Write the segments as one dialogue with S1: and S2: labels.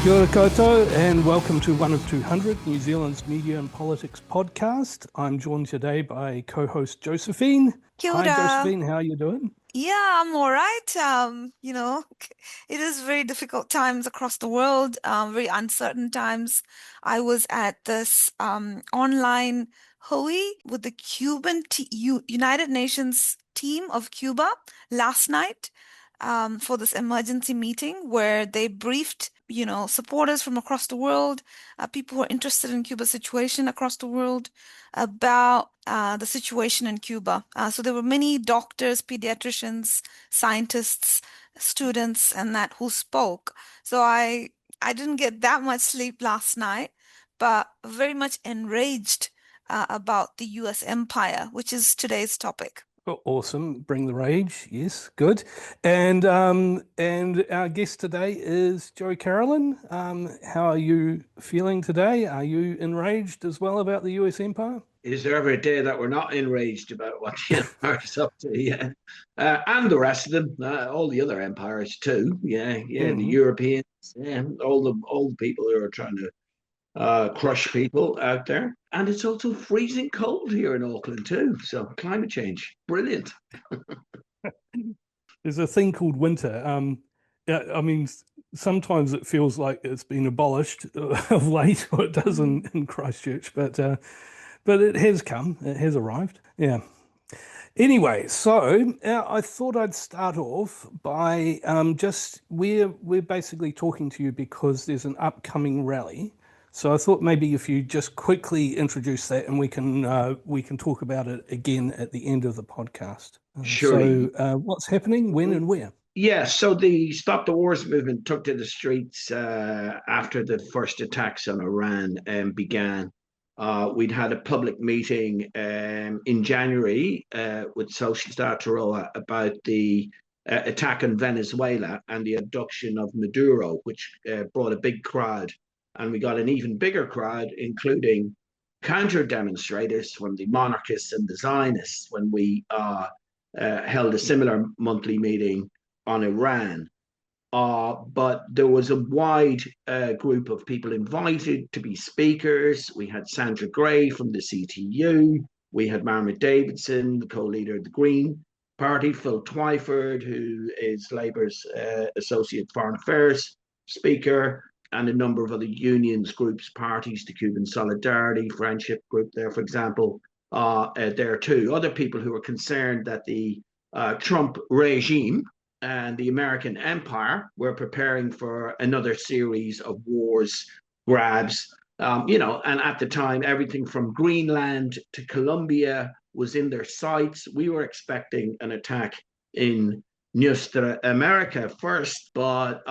S1: Kia ora koutou, and welcome to One of 200, New Zealand's Media and Politics podcast. I'm joined today by co-host Josephine.
S2: Kia
S1: Hi,
S2: ora.
S1: Josephine. How are you doing?
S2: Yeah, I'm all right. It is very difficult times across the world, very uncertain times. I was at this online Hui with the United Nations team of Cuba last night for this emergency meeting where they briefed, supporters from across the world, people who are interested in Cuba's situation across the world about the situation in Cuba. So there were many doctors, pediatricians, scientists, students, and that who spoke. So I didn't get that much sleep last night, but very much enraged about the U.S. empire, which is today's topic.
S1: Oh, awesome. Bring the rage. Yes, good. And our guest today is Joe Carolan. How are you feeling today? Are you enraged as well about the US empire?
S3: Is there ever a day that we're not enraged about what the empire is up to? Yeah, and the rest of them, all the other empires too. Yeah, the Europeans, all the people who are trying to crush people out there. And it's also freezing cold here in Auckland too. So climate change, brilliant.
S1: There's a thing called winter. Yeah, I mean, sometimes it feels like it's been abolished of late, or it does in Christchurch, but it has come. It has arrived. Yeah. Anyway, so I thought I'd start off by we're basically talking to you because there's an upcoming rally. So I thought maybe if you just quickly introduce that, and we can talk about it again at the end of the podcast.
S3: Sure.
S1: So what's happening, when, and where?
S3: Yeah, so the Stop the Wars movement took to the streets after the first attacks on Iran began. We'd had a public meeting in January with Socialist Aotearoa about the attack on Venezuela and the abduction of Maduro, which brought a big crowd. And we got an even bigger crowd, including counter demonstrators from the monarchists and the Zionists, when we held a similar monthly meeting on Iran. But there was a wide group of people invited to be speakers. We had Sandra Gray from the CTU. We had Marmot Davidson, the co-leader of the Green Party, Phil Twyford, who is Labour's Associate Foreign Affairs Speaker, and a number of other unions, groups, parties, the Cuban Solidarity Friendship Group there, for example, there too. Other people who were concerned that the Trump regime and the American empire were preparing for another series of wars, grabs, and at the time, everything from Greenland to Colombia was in their sights. We were expecting an attack in Nuestra America first, but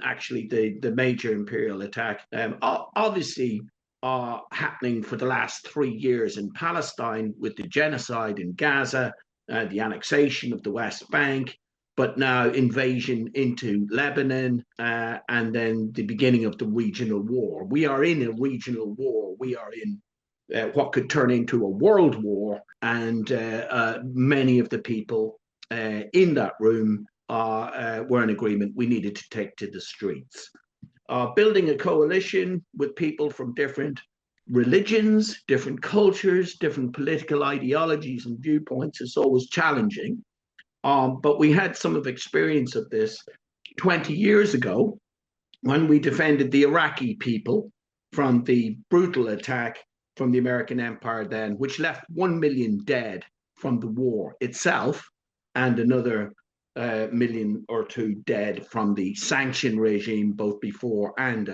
S3: actually the major imperial attack, obviously happening for the last 3 years in Palestine with the genocide in Gaza, the annexation of the West Bank, but now invasion into Lebanon, and then the beginning of the regional war. We are in a regional war. We are in what could turn into a world war, and many of the people in that room were in agreement we needed to take to the streets. Building a coalition with people from different religions, different cultures, different political ideologies and viewpoints is always challenging. But we had some of experience of this 20 years ago when we defended the Iraqi people from the brutal attack from the American empire then, which left 1 million dead from the war itself, and another million or two dead from the sanction regime, both before and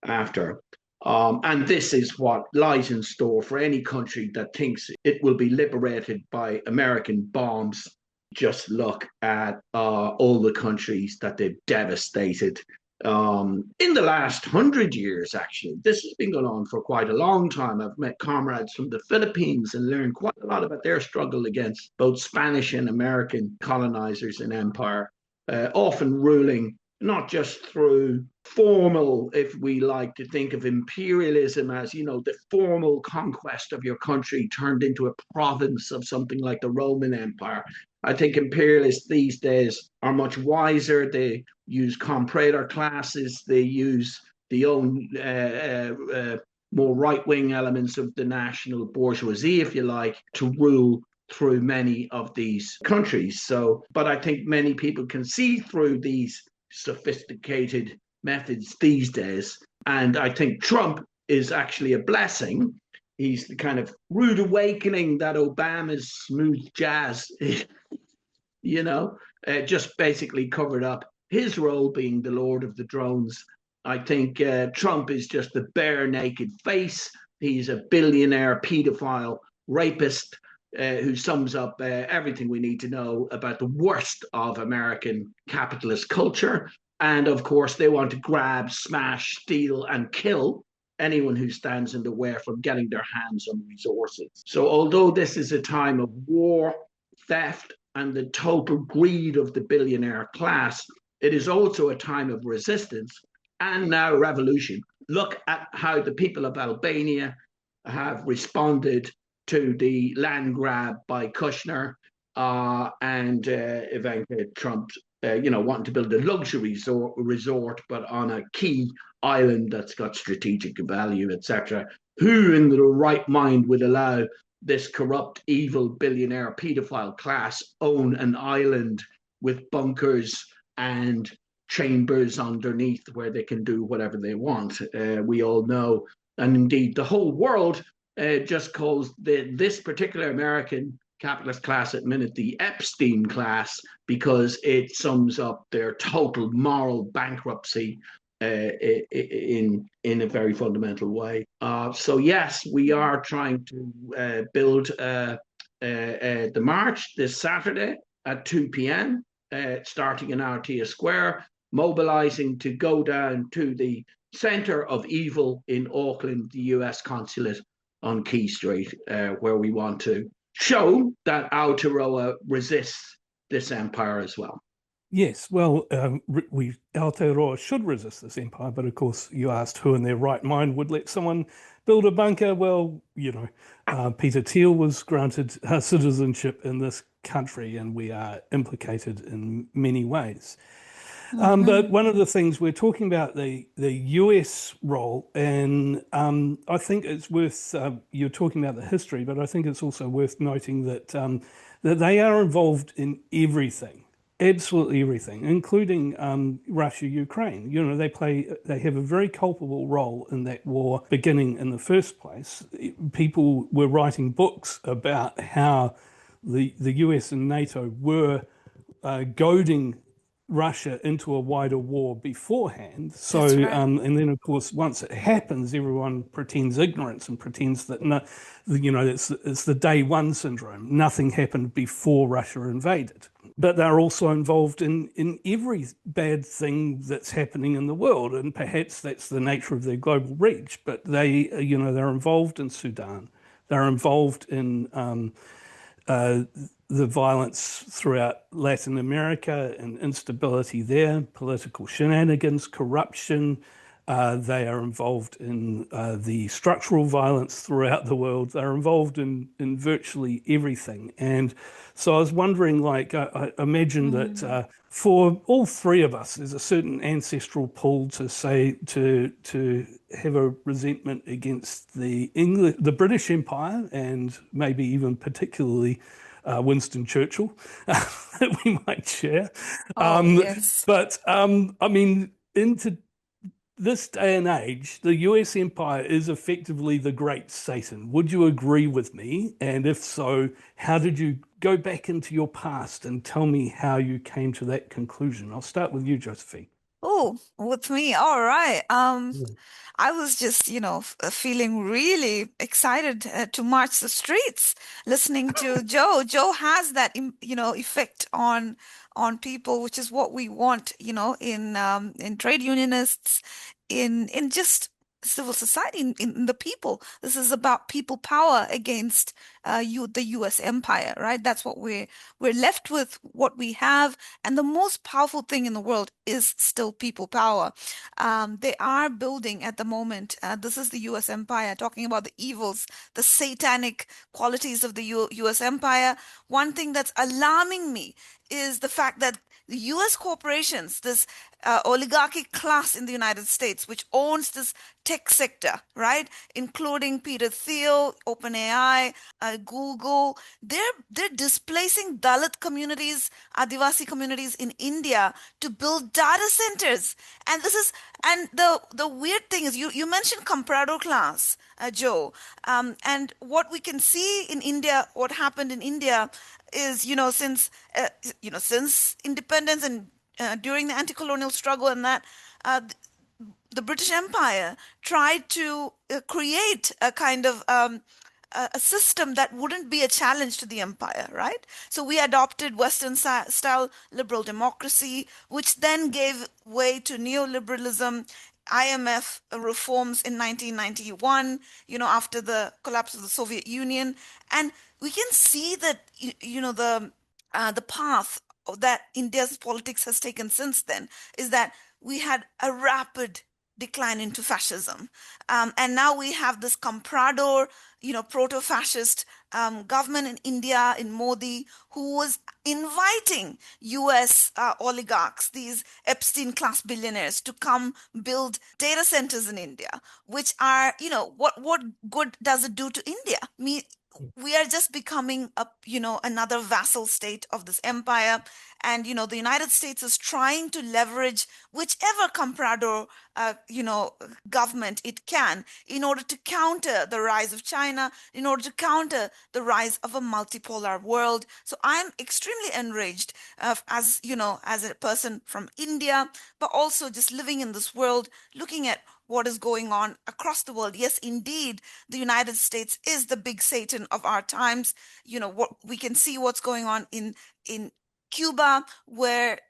S3: after. And this is what lies in store for any country that thinks it will be liberated by American bombs. Just look at all the countries that they've devastated in the last 100 years, actually. This has been going on for quite a long time. I've met comrades from the Philippines and learned quite a lot about their struggle against both Spanish and American colonizers and empire, often ruling not just through formal, if we like to think of imperialism as, the formal conquest of your country turned into a province of something like the Roman Empire. I think imperialists these days are much wiser. They use comprador classes, they use the own more right-wing elements of the national bourgeoisie, if you like, to rule through many of these countries. So, but I think many people can see through these sophisticated methods these days. And I think Trump is actually a blessing. He's the kind of rude awakening that Obama's smooth jazz, just basically covered up his role being the Lord of the Drones. I think Trump is just the bare naked face. He's a billionaire pedophile rapist who sums up everything we need to know about the worst of American capitalist culture. And of course, they want to grab, smash, steal, and kill anyone who stands in the way from getting their hands on resources. So, although this is a time of war, theft, and the total greed of the billionaire class, it is also a time of resistance and now revolution. Look at how the people of Albania have responded to the land grab by Kushner and Ivanka Trump, wanting to build a luxury resort, but on a key island that's got strategic value, etc. Who in the right mind would allow this corrupt, evil, billionaire, pedophile class own an island with bunkers and chambers underneath where they can do whatever they want? We all know, and indeed the whole world just calls this particular American capitalist class at the minute the Epstein class, because it sums up their total moral bankruptcy in a very fundamental way. So yes, we are trying to build the march this Saturday at 2 p.m. Starting in Aotearoa Square, mobilizing to go down to the center of evil in Auckland, the US consulate on Quay Street, where we want to show that Aotearoa resists this empire as well.
S1: Yes, well, Aotearoa should resist this empire, but of course, you asked who in their right mind would let someone build a bunker. Well, Peter Thiel was granted citizenship in this country, and we are implicated in many ways. But one of the things we're talking about the US role, and I think it's worth you're talking about the history, but I think it's also worth noting that that they are involved in everything, absolutely everything, including Russia, Ukraine. They have a very culpable role in that war beginning in the first place. People were writing books about how the US and NATO were goading Russia into a wider war beforehand. So,
S2: That's right.
S1: and then of course, once it happens, everyone pretends ignorance and pretends that it's the day one syndrome. Nothing happened before Russia invaded. But they're also involved in every bad thing that's happening in the world, and perhaps that's the nature of their global reach. But they're involved in Sudan. They're involved in the violence throughout Latin America and instability there, political shenanigans, corruption. They are involved in the structural violence throughout the world. They're involved in virtually everything. And so I was wondering, I imagine that for all three of us, there's a certain ancestral pull to say to have a resentment against the British Empire, and maybe even particularly Winston Churchill that we might share.
S2: Yes.
S1: But I mean, into this day and age, the US empire is effectively the great Satan. Would you agree with me? And if so, how did you go back into your past and tell me how you came to that conclusion? I'll start with you, Josephine.
S2: Oh, with me. All right. I was just, feeling really excited to march the streets, listening to Joe. Joe has that, effect on people, which is what we want, in trade unionists, in just civil society, in the people. This is about people power against the U.S. empire, right? That's what we're left with, what we have, and the most powerful thing in the world is still people power. They are building at the moment. This is the U.S. empire, talking about the evils, the satanic qualities of the U.S. empire. One thing that's alarming me is the fact that the US corporations, this oligarchic class in the United States, which owns this tech sector, right, including Peter Thiel, OpenAI, Google, they're displacing Dalit communities, Adivasi communities in India to build data centers. And this is, and the weird thing is, you mentioned comprador class, Joe, and what we can see in India, what happened in India is, since independence and during the anti-colonial struggle, and that the British Empire tried to create a kind of a system that wouldn't be a challenge to the empire, right? So we adopted Western style liberal democracy, which then gave way to neoliberalism, IMF reforms in 1991, after the collapse of the Soviet Union. And we can see that, the path that India's politics has taken since then is that we had a rapid decline into fascism. And now we have this comprador, proto-fascist government in India, in Modi, who was inviting US oligarchs, these Epstein class billionaires, to come build data centers in India, which are, what good does it do to India? We are just becoming another vassal state of this empire. And the United States is trying to leverage whichever comprador government it can, in order to counter the rise of China, in order to counter the rise of a multipolar world. So I'm extremely enraged, as a person from India, but also just living in this world, looking at what is going on across the world. Yes, indeed, the United States is the big Satan of our times. What we can see, what's going on in Cuba, where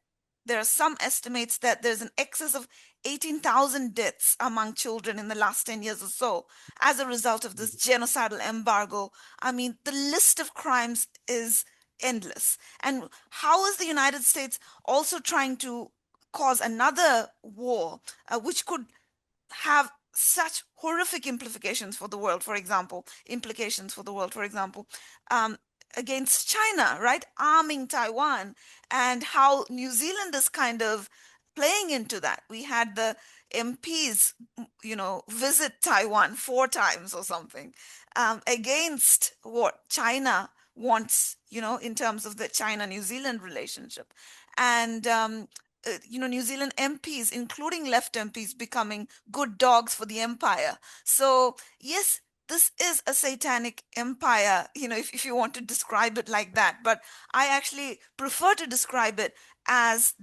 S2: there are some estimates that there's an excess of 18,000 deaths among children in the last 10 years or so as a result of this genocidal embargo. I mean, the list of crimes is endless. And how is the United States also trying to cause another war, which could have such horrific implications for the world, for example, um, against China, right? Arming Taiwan, and how New Zealand is kind of playing into that. We had the MPs, visit Taiwan 4 times or something, against what China wants, in terms of the China-New Zealand relationship. And New Zealand MPs, including left MPs, becoming good dogs for the empire. So yes, this is a satanic empire, if you want to describe it like that. But I actually prefer to describe it as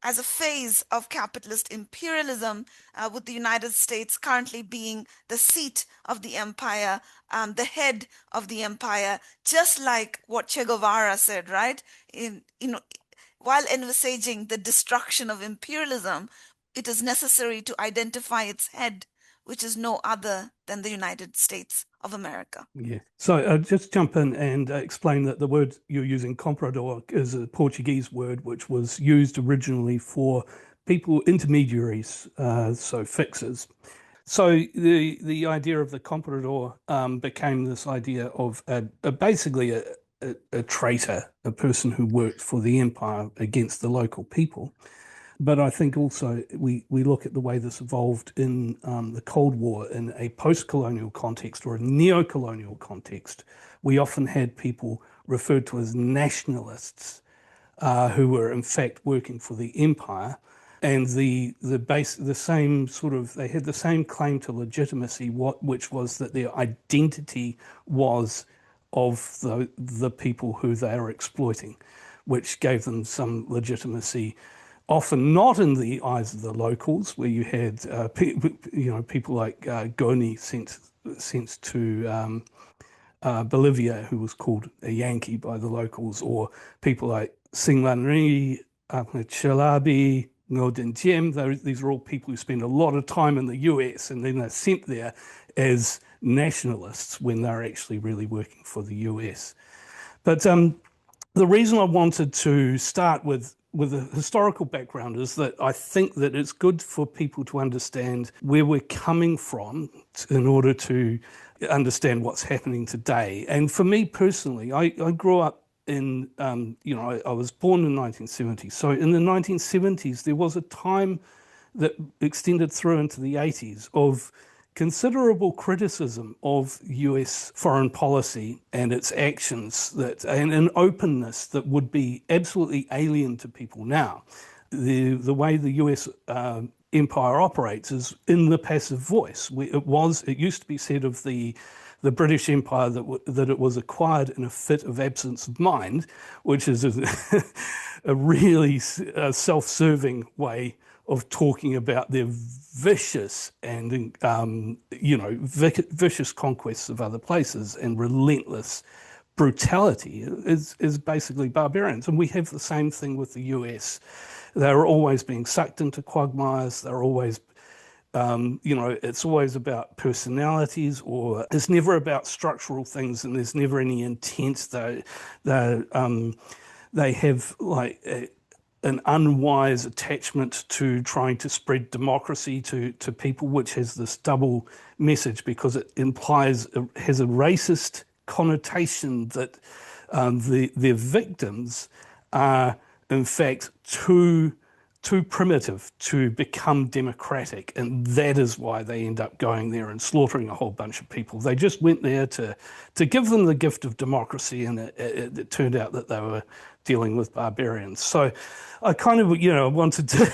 S2: as a phase of capitalist imperialism, with the United States currently being the seat of the empire, the head of the empire, just like what Che Guevara said, right? While envisaging the destruction of imperialism, it is necessary to identify its head, which is no other than the United States of America.
S1: Yeah. So just jump in and explain that the word you're using, comprador, is a Portuguese word which was used originally for people, intermediaries, so fixers. So the idea of the comprador became this idea of basically a traitor, a person who worked for the empire against the local people. But I think also we look at the way this evolved in the Cold War in a post-colonial context or a neo-colonial context. We often had people referred to as nationalists who were in fact working for the empire, and the same sort of, they had the same claim to legitimacy, which was that their identity was of the people who they are exploiting, which gave them some legitimacy, often not in the eyes of the locals, where you had people like Goni sent to Bolivia, who was called a Yankee by the locals, or people like Singlanri, Chalabi, These are all people who spend a lot of time in the US and then they're sent there as nationalists when they're actually really working for the US. But the reason I wanted to start with a historical background is that I think that it's good for people to understand where we're coming from in order to understand what's happening today. And for me personally, I grew up in, I was born in 1970. So in the 1970s, there was a time that extended through into the 80s of considerable criticism of US foreign policy and its actions and an openness that would be absolutely alien to people now. The way the US empire operates is in the passive voice. It used to be said of the British Empire that it was acquired in a fit of absence of mind, which is a really self-serving way of talking about their vicious and vicious conquests of other places and relentless brutality is basically barbarians. And we have the same thing with the US. They're always being sucked into quagmires. They're always it's always about personalities, or it's never about structural things, and there's never any intent. They have like an unwise attachment to trying to spread democracy to people, which has this double message because it has a racist connotation that their victims are in fact too primitive to become democratic, and that is why they end up going there and slaughtering a whole bunch of people. They just went there to give them the gift of democracy, and it turned out that they were dealing with barbarians. So I kind of wanted to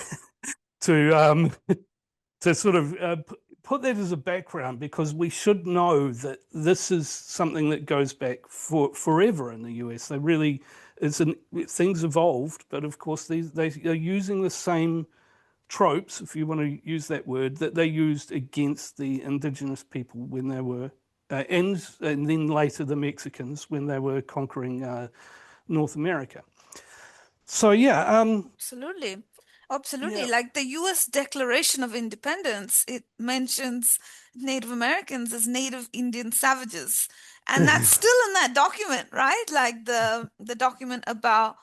S1: sort of put that as a background, because we should know that this is something that goes back forever in the US. They really things evolved, but of course they are using the same tropes, if you want to use that word, that they used against the indigenous people when they were, and then later the Mexicans when they were conquering North America. So yeah,
S2: Absolutely. Absolutely.
S1: yeah.
S2: Like the US Declaration of Independence, it mentions Native Americans as Native Indian savages. And that's still in that document, right? Like the document about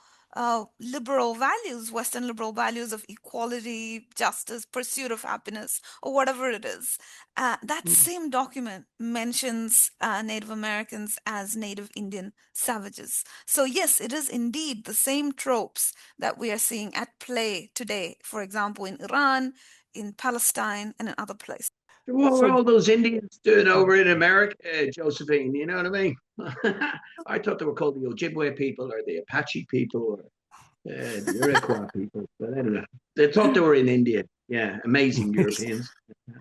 S2: liberal values, Western liberal values of equality, justice, pursuit of happiness, or whatever it is. That same document mentions Native Americans as Native Indian savages. So yes, it is indeed the same tropes that we are seeing at play today, for example, in Iran, in Palestine, and in other places.
S3: What were
S1: So
S3: all those Indians doing over in America, Josephine? You know what I mean? I thought they were called the Ojibwe people or the Apache people or the Iroquois people. But anyway, they thought they were in India. Yeah, amazing Europeans.
S2: Yeah,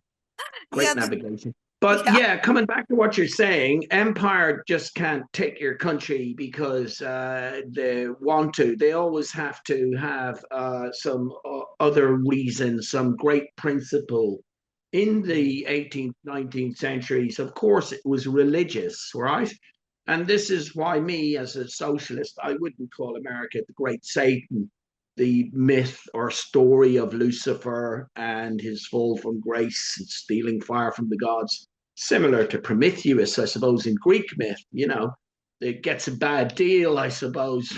S3: Great navigation. But
S2: yeah.
S3: yeah, coming back to what you're saying, empire just can't take your country because they want to. They always have to have some other reason, some great principle. In the 18th, 19th centuries, of course, it was religious, right? And this is why me, as a socialist, I wouldn't call America the great Satan. The myth or story of Lucifer and his fall from grace, stealing fire from the gods, similar to Prometheus, I suppose, in Greek myth. It gets a bad deal, I suppose,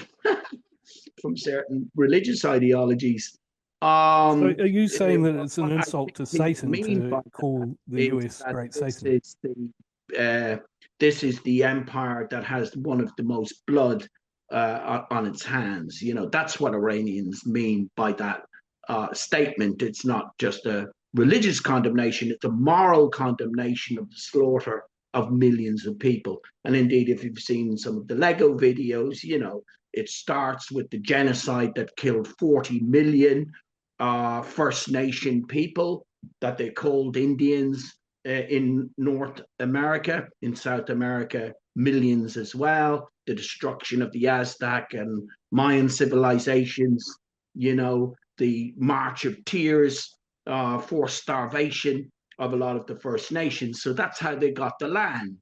S3: from certain religious ideologies.
S1: are you saying that it's an
S3: What I
S1: insult
S3: think
S1: to
S3: people
S1: Satan
S3: mean
S1: to
S3: by
S1: call the
S3: is
S1: US
S3: that
S1: Great
S3: this
S1: Satan?
S3: is the empire that has one of the most blood on its hands. That's what Iranians mean by that statement. It's not just a religious condemnation; it's a moral condemnation of the slaughter of millions of people. And indeed, if you've seen some of the Lego videos, it starts with the genocide that killed 40 million First Nation people that they called Indians in North America, in South America, millions as well. The destruction of the Aztec and Mayan civilizations, the March of Tears, forced starvation of a lot of the First Nations. So that's how they got the land.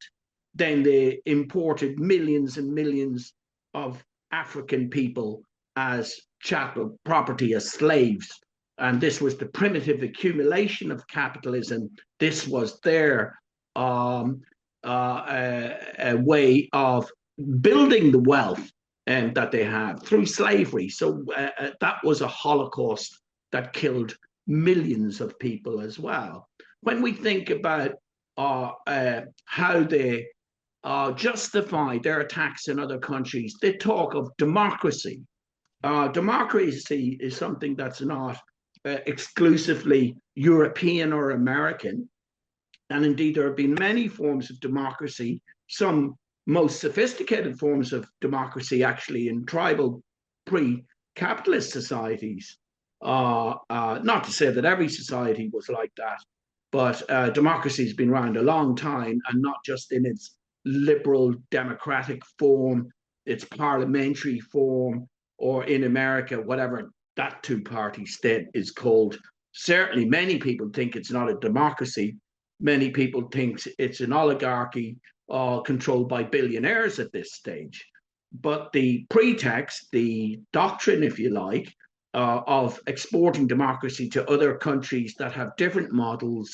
S3: Then they imported millions and millions of African people as chattel property, as slaves. and this was the primitive accumulation of capitalism. This was their a way of building the wealth that they have through slavery. So that was a Holocaust that killed millions of people as well. When we think about how they justify their attacks in other countries, they talk of democracy. Democracy is something that's not exclusively European or American. And indeed, there have been many forms of democracy, some most sophisticated forms of democracy actually in tribal pre-capitalist societies. Not to say that every society was like that, but democracy has been around a long time, and not just in its liberal democratic form, its parliamentary form, or in America, whatever that two-party state is called. Certainly, many people think it's not a democracy. Many people think it's an oligarchy controlled by billionaires at this stage. But the pretext, the doctrine, if you like, of exporting democracy to other countries that have different models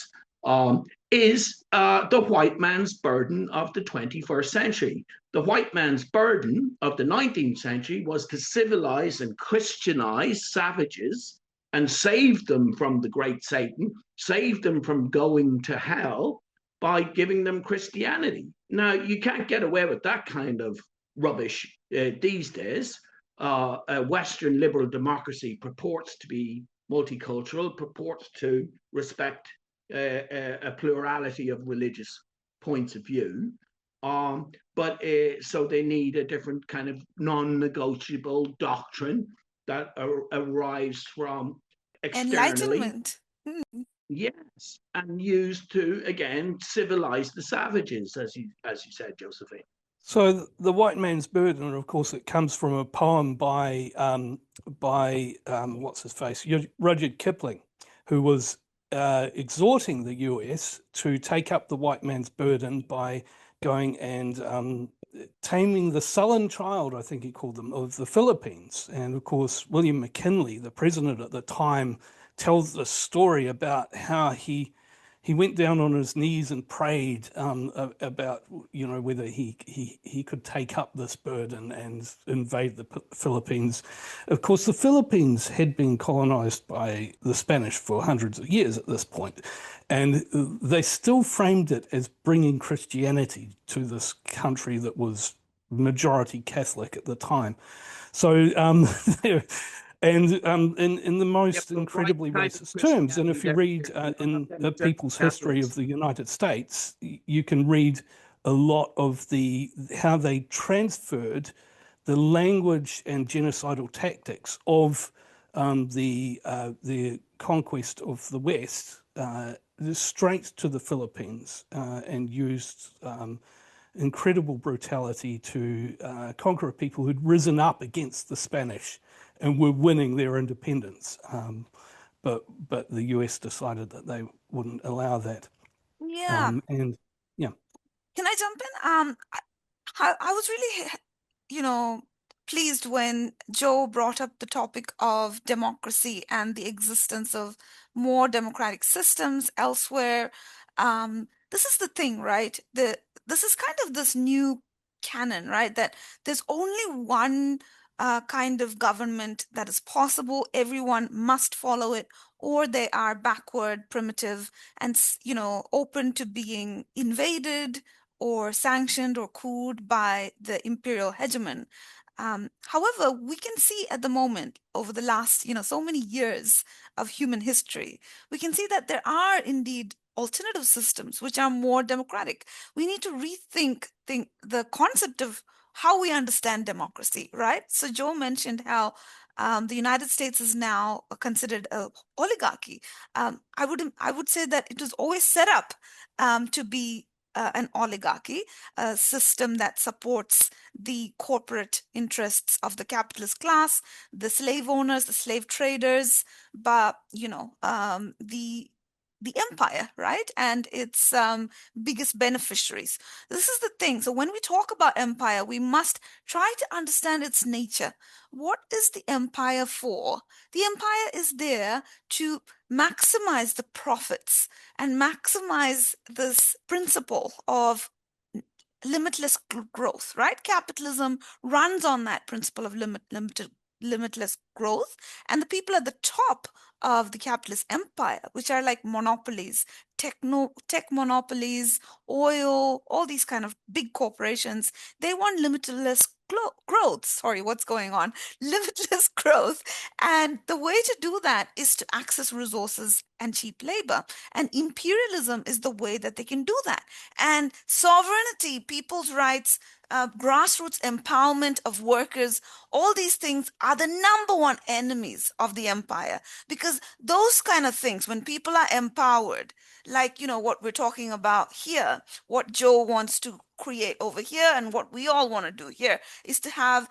S3: is the white man's burden of the 21st century. The white man's burden of the 19th century was to civilize and Christianize savages and save them from the great Satan, save them from going to hell by giving them Christianity. Now, you can't get away with that kind of rubbish these days. A Western liberal democracy purports to be multicultural, purports to respect a plurality of religious points of view. So they need a different kind of non-negotiable doctrine that arrives from externally.
S2: Enlightenment.
S3: Yes, and used to again civilize the savages, as you said, Josephine.
S1: So the white man's burden, of course, it comes from a poem by what's his face, Rudyard Kipling, who was exhorting the US to take up the white man's burden by going and taming the sullen child, I think he called them, of the Philippines. And of course, William McKinley, the president at the time, tells the story about how he went down on his knees and prayed about, whether he could take up this burden and invade the Philippines. Of course, the Philippines had been colonized by the Spanish for hundreds of years at this point, and they still framed it as bringing Christianity to this country that was majority Catholic at the time. So and in the most incredibly racist terms. And if you read in the People's History of the United States, you can read a lot of how they transferred the language and genocidal tactics of the conquest of the West straight to the Philippines and used incredible brutality to conquer a people who'd risen up against the Spanish and were winning their independence. But the US decided that they wouldn't allow that.
S2: Yeah.
S1: And yeah.
S2: Can I jump in? I was really, pleased when Joe brought up the topic of democracy and the existence of more democratic systems elsewhere. This is the thing, right? This is kind of this new canon, right? That there's only one kind of government that is possible. Everyone must follow it, or they are backward, primitive, and open to being invaded or sanctioned or cooled by the imperial hegemon. However, we can see at the moment, over the last, so many years of human history, we can see that there are indeed alternative systems which are more democratic. We need to rethink the concept of how we understand democracy, right? So Joe mentioned how the United States is now considered an oligarchy. I would say that it was always set up to be an oligarchy, a system that supports the corporate interests of the capitalist class, the slave owners, the slave traders, but the the empire, right? And its biggest beneficiaries. This is the thing. So when we talk about empire, we must try to understand its nature. What is the empire for? The empire is there to maximize the profits and maximize this principle of limitless growth, right? Capitalism runs on that principle of limitless growth. And the people at the top of the capitalist empire, which are like monopolies, tech monopolies, oil, all these kind of big corporations, they want limitless growth. Sorry, what's going on? Limitless growth. And the way to do that is to access resources and cheap labor. And imperialism is the way that they can do that. And sovereignty, people's rights, grassroots empowerment of workers, all these things are the number one enemies of the empire. Because those kind of things, when people are empowered, like, what we're talking about here, what Joe wants to create over here and what we all want to do here is to have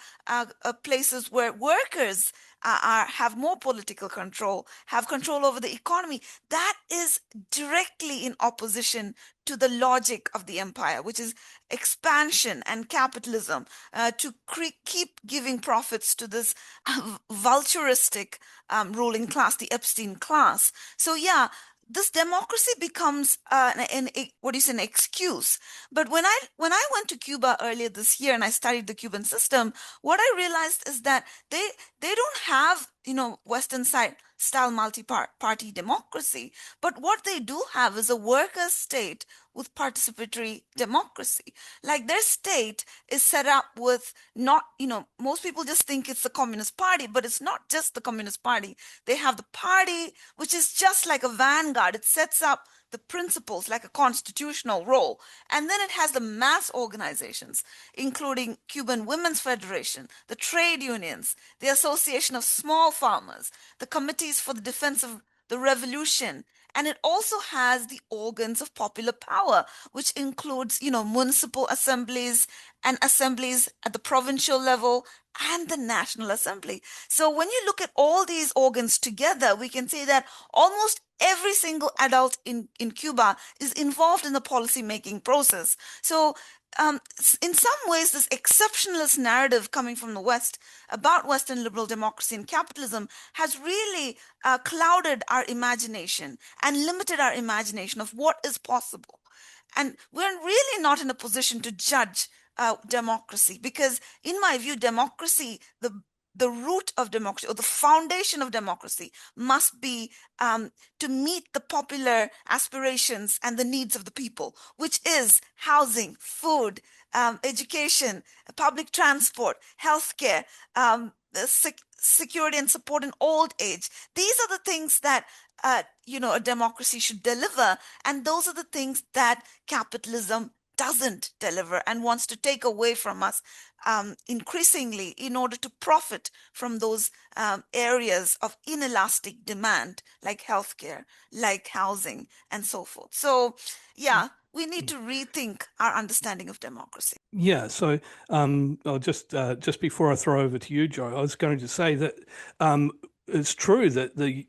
S2: places where workers have more political control, have control over the economy. That is directly in opposition to the logic of the empire, which is expansion and capitalism, to keep giving profits to this vulturistic ruling class, the Epstein class. So yeah, this democracy becomes an excuse. But when I went to Cuba earlier this year and I studied the Cuban system, what I realized is that they don't have Western style multi-party democracy, but what they do have is a worker state with participatory democracy. Like their state is set up with not, most people just think it's the Communist Party, but it's not just the Communist Party. They have the party, which is just like a vanguard. It sets up the principles like a constitutional role. And then it has the mass organizations, including Cuban Women's Federation, the trade unions, the Association of Small Farmers, the Committees for the Defense of the Revolution. And it also has the organs of popular power, which includes, municipal assemblies and assemblies at the provincial level and the National Assembly. So when you look at all these organs together, we can say that almost every single adult in Cuba is involved in the policy-making process. So in some ways, this exceptionalist narrative coming from the West about Western liberal democracy and capitalism has really clouded our imagination and limited our imagination of what is possible. And we're really not in a position to judge democracy because, in my view, democracy, the root of democracy or the foundation of democracy must be to meet the popular aspirations and the needs of the people, which is housing, food, education, public transport, healthcare, security and support in old age. These are the things that a democracy should deliver, and those are the things that capitalism doesn't deliver and wants to take away from us increasingly in order to profit from those areas of inelastic demand like healthcare, like housing, and so forth. So, yeah, we need to rethink our understanding of democracy.
S1: Yeah, so I'll just before I throw over to you, Joe, I was going to say that it's true that the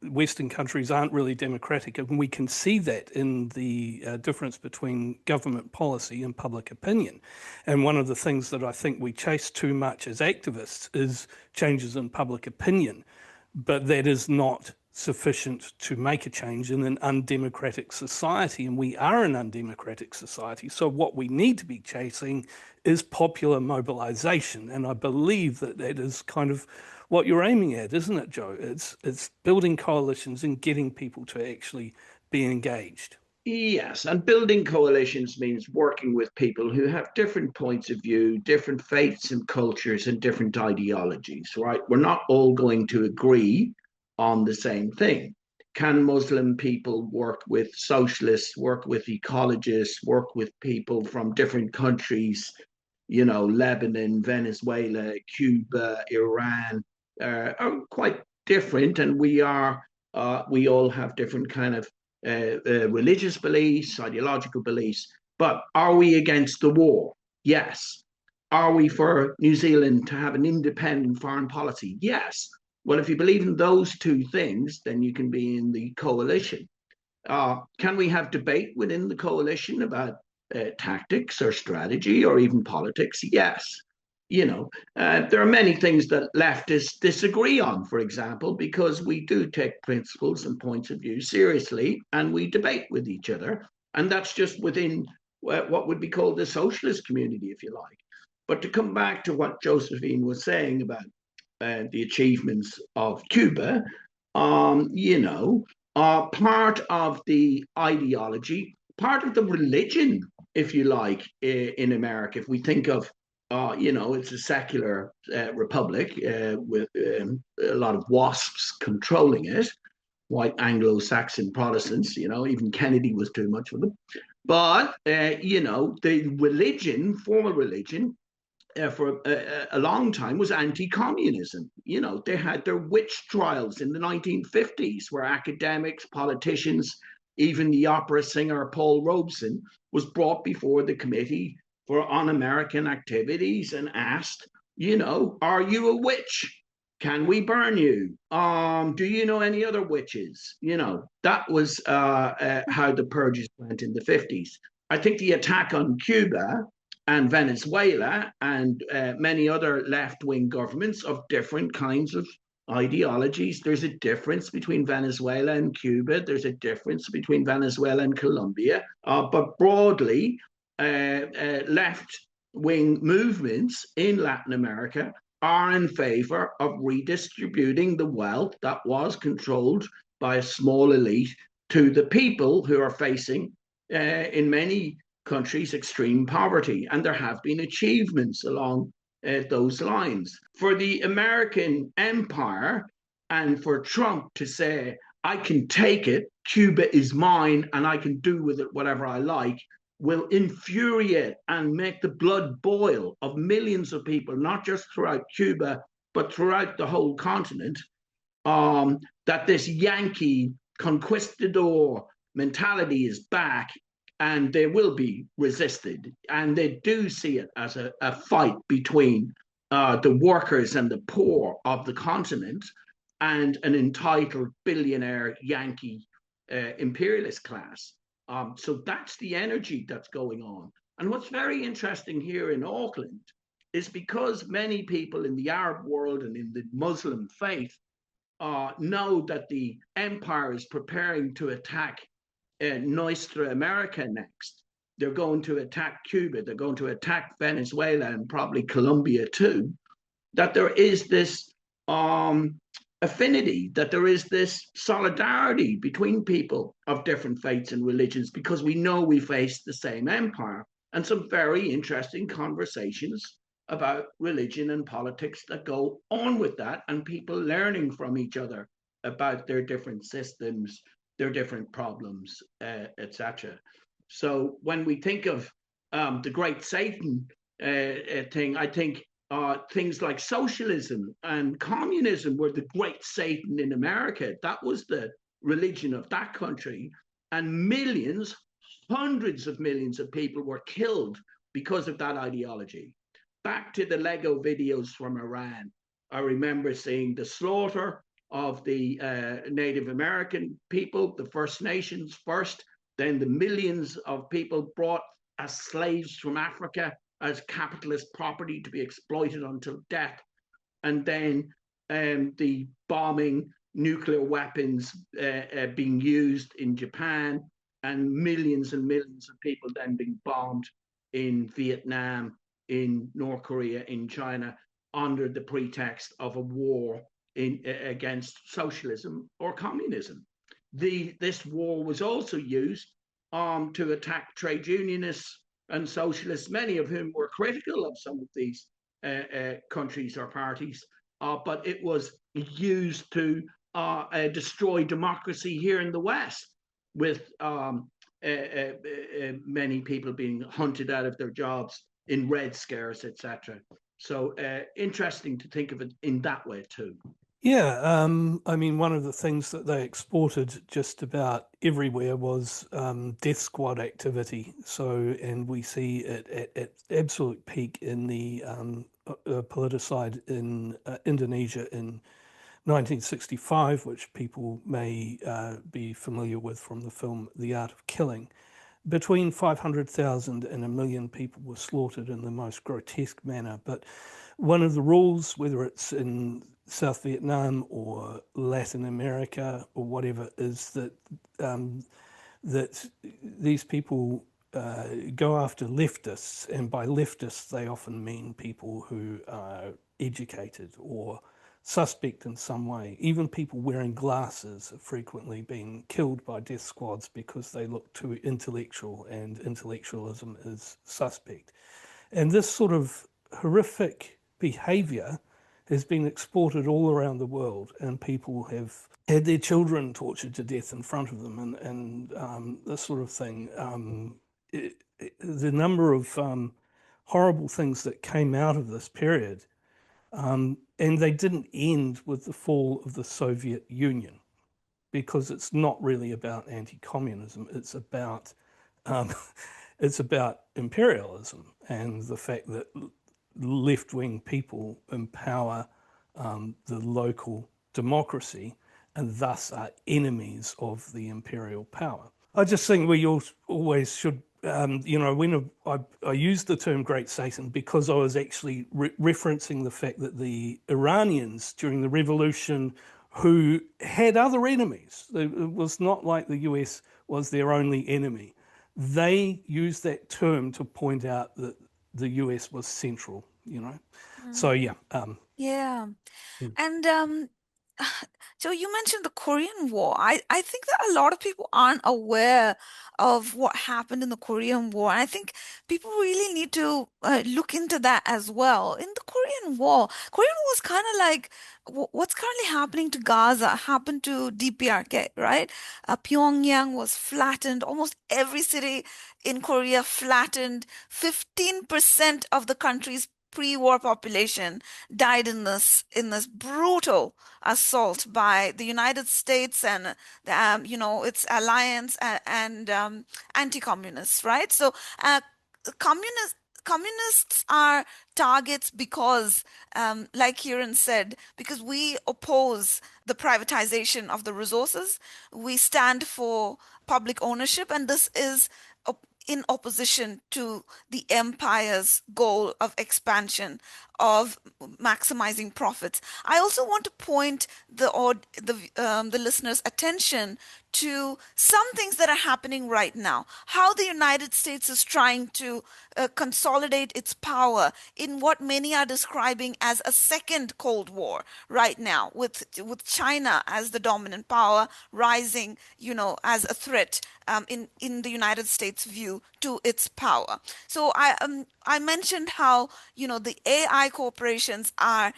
S1: Western countries aren't really democratic, and we can see that in the difference between government policy and public opinion. And one of the things that I think we chase too much as activists is changes in public opinion, but that is not sufficient to make a change in an undemocratic society, and we are an undemocratic society. So what we need to be chasing is popular mobilization, and I believe that that is kind of what you're aiming at, isn't it, Joe? It's building coalitions and getting people to actually be engaged.
S3: Yes, and building coalitions means working with people who have different points of view, different faiths and cultures, and different ideologies, right? We're not all going to agree on the same thing. Can Muslim people work with socialists, work with ecologists, work with people from different countries, Lebanon, Venezuela, Cuba, Iran, are quite different, and we all have different kind of religious beliefs, ideological beliefs. But are we against the war? Yes. Are we for New Zealand to have an independent foreign policy? Yes. Well, if you believe in those two things, then you can be in the coalition. Can we have debate within the coalition about tactics or strategy or even politics? Yes. There are many things that leftists disagree on, for example, because we do take principles and points of view seriously and we debate with each other. And that's just within what would be called the socialist community, if you like. But to come back to what Josephine was saying about the achievements of Cuba, part of the ideology, part of the religion, if you like, in America, if we think of it's a secular republic with a lot of WASPs controlling it, white Anglo-Saxon Protestants, even Kennedy was too much for them. But, the religion, formal religion, for a long time was anti-communism. They had their witch trials in the 1950s where academics, politicians, even the opera singer Paul Robeson was brought before the Committee for Un-American Activities and asked, are you a witch? Can we burn you? Do you know any other witches? That was how the purges went in the 50s. I think the attack on Cuba and Venezuela and many other left-wing governments of different kinds of ideologies. There's a difference between Venezuela and Cuba. There's a difference between Venezuela and Colombia. But broadly, left-wing movements in Latin America are in favor of redistributing the wealth that was controlled by a small elite to the people who are facing, in many countries, extreme poverty. And there have been achievements along those lines. For the American empire and for Trump to say, I can take it, Cuba is mine, and I can do with it whatever I like, will infuriate and make the blood boil of millions of people, not just throughout Cuba, but throughout the whole continent, that this Yankee conquistador mentality is back and they will be resisted. And they do see it as a fight between the workers and the poor of the continent and an entitled billionaire Yankee imperialist class. So that's the energy that's going on. And what's very interesting here in Auckland is because many people in the Arab world and in the Muslim faith know that the empire is preparing to attack Nuestra America next. They're going to attack Cuba, they're going to attack Venezuela and probably Colombia too, that there is this affinity, that there is this solidarity between people of different faiths and religions because we know we face the same empire, and some very interesting conversations about religion and politics that go on with that, and people learning from each other about their different systems, their different problems, etc. So when we think of the Great Satan thing, I think things like socialism and communism were the Great Satan in America. That was the religion of that country. And millions, hundreds of millions of people were killed because of that ideology. Back to the Lego videos from Iran. I remember seeing the slaughter of the Native American people, the First Nations first, then the millions of people brought as slaves from Africa as capitalist property to be exploited until death, and then the bombing, nuclear weapons being used in Japan, and millions of people then being bombed in Vietnam, in North Korea, in China, under the pretext of a war against socialism or communism. This war was also used to attack trade unionists and socialists, many of whom were critical of some of these countries or parties, but it was used to destroy democracy here in the West, with many people being hunted out of their jobs in Red Scares, etc. So interesting to think of it in that way too.
S1: Yeah, I mean, one of the things that they exported just about everywhere was death squad activity. So, and we see it at absolute peak in the politicide in Indonesia, in 1965, which people may be familiar with from the film The Art of Killing, between 500,000 and 1 million people were slaughtered in the most grotesque manner. But one of the rules, whether it's in South Vietnam or Latin America or whatever, is that these people go after leftists, and by leftists they often mean people who are educated or suspect in some way. Even people wearing glasses are frequently being killed by death squads because they look too intellectual, and intellectualism is suspect. And this sort of horrific behavior has been exported all around the world, and people have had their children tortured to death in front of them, and this sort of thing. The number of horrible things that came out of this period, and they didn't end with the fall of the Soviet Union, because it's not really about anti-communism. It's about it's about imperialism and the fact that left-wing people empower the local democracy and thus are enemies of the imperial power. I just think we always should, when I used the term Great Satan because I was actually referencing the fact that the Iranians during the revolution, who had other enemies, it was not like the US was their only enemy, they used that term to point out that the US was central, So yeah.
S2: Yeah. And so you mentioned the Korean War. I think that a lot of people aren't aware of what happened in the Korean War. And I think people really need to look into that as well. In the Korean War was kind of like what's currently happening to Gaza happened to DPRK, right? Pyongyang was flattened. Almost every city in Korea flattened. 15% of the country's pre-war population died in this brutal assault by the United States and its alliance and anti-communists, right? So communists are targets because, like Kieran said, because we oppose the privatization of the resources. We stand for public ownership, and this is in opposition to the empire's goal of expansion, of maximizing profits. I also want to point the listeners' attention to some things that are happening right now. How the United States is trying to consolidate its power in what many are describing as a second Cold War right now, with China as the dominant power rising, as a threat in the United States' view to its power. So I mentioned how the AI corporations are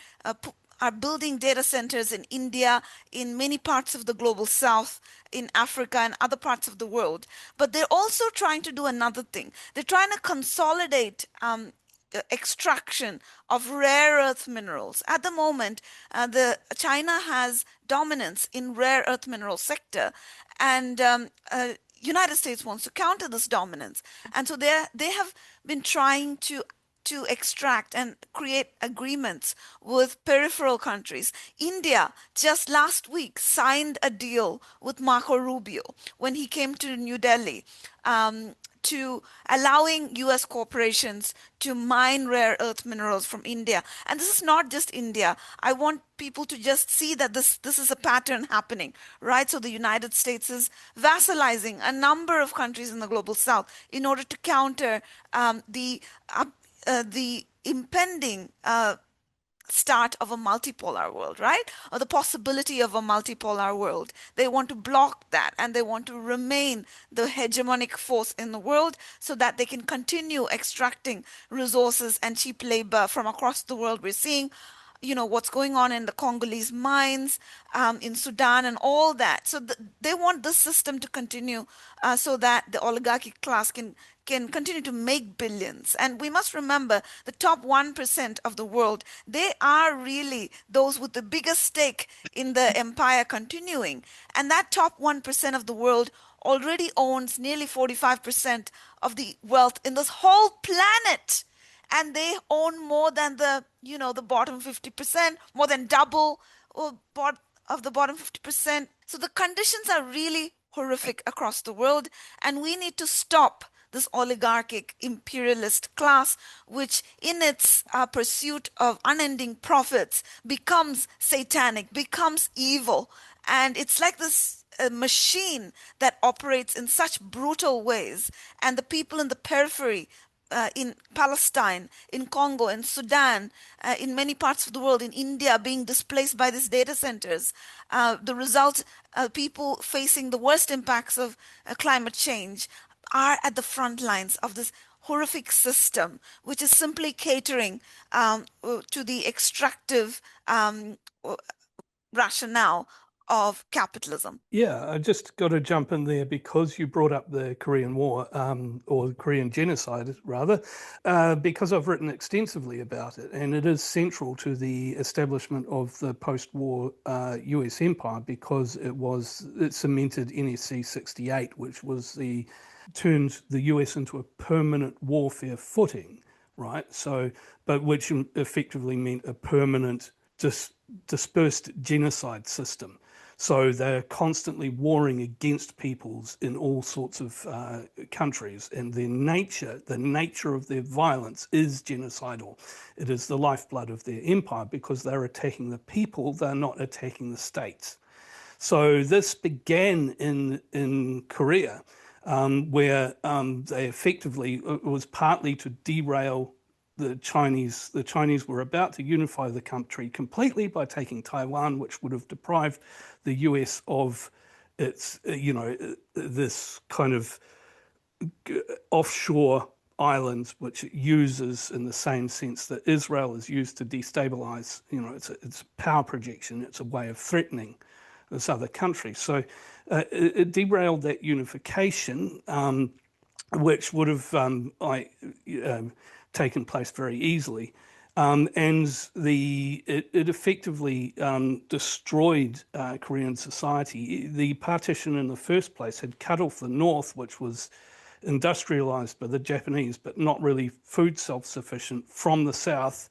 S2: building data centers in India, in many parts of the global south, in Africa and other parts of the world. But they're also trying to do another thing. They're trying to consolidate extraction of rare earth minerals. At the moment, the China has dominance in rare earth mineral sector, and United States wants to counter this dominance, and so they have been trying to extract and create agreements with peripheral countries. India just last week signed a deal with Marco Rubio when he came to New Delhi, to allowing US corporations to mine rare earth minerals from India. And this is not just India. I want people to just see that this is a pattern happening, right? So the United States is vassalizing a number of countries in the global south in order to counter the impending start of a multipolar world, right? Or the possibility of a multipolar world. They want to block that, and they want to remain the hegemonic force in the world so that they can continue extracting resources and cheap labor from across the world. We're seeing what's going on in the Congolese mines, in Sudan and all that. So they want this system to continue, so that the oligarchy class can continue to make billions. And we must remember the top 1% of the world, they are really those with the biggest stake in the empire continuing. And that top 1% of the world already owns nearly 45% of the wealth in this whole planet. And they own more than the bottom 50%, more than double of the bottom 50%. So the conditions are really horrific across the world, and we need to stop this oligarchic imperialist class, which in its pursuit of unending profits becomes satanic, becomes evil. And it's like this machine that operates in such brutal ways. And the people in the periphery, in Palestine, in Congo, in Sudan, in many parts of the world, in India, being displaced by these data centers. The result, people facing the worst impacts of climate change are at the front lines of this horrific system, which is simply catering to the extractive rationale of capitalism.
S1: Yeah, I just got to jump in there because you brought up the Korean War, or the Korean genocide, rather, because I've written extensively about it, and it is central to the establishment of the post-war US empire because it cemented NSC 68, which turned the US into a permanent warfare footing, right? So, but which effectively meant a permanent dispersed genocide system. So they're constantly warring against peoples in all sorts of countries, and the nature of their violence is genocidal. It is the lifeblood of their empire because they're attacking the people, they're not attacking the states. So this began in Korea, where they effectively, it was partly to derail the Chinese. The Chinese were about to unify the country completely by taking Taiwan, which would have deprived the US of its, this kind of offshore islands, which it uses in the same sense that Israel is used to destabilize. It's power projection. It's a way of threatening this other country. So it derailed that unification, which would have taken place very easily. And it effectively destroyed Korean society. The partition in the first place had cut off the north, which was industrialized by the Japanese, but not really food self-sufficient, from the south,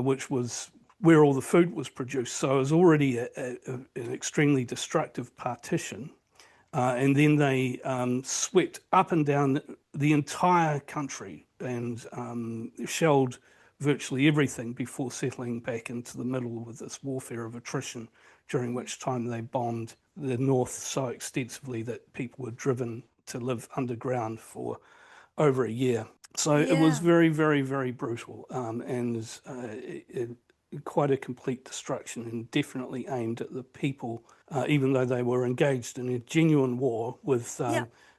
S1: which was where all the food was produced. So it was already an extremely destructive partition. And then they swept up and down the entire country and shelled virtually everything before settling back into the middle with this warfare of attrition, during which time they bombed the north so extensively that people were driven to live underground for over a year. So it was very, very, very brutal, and quite a complete destruction, and definitely aimed at the people, even though they were engaged in a genuine war with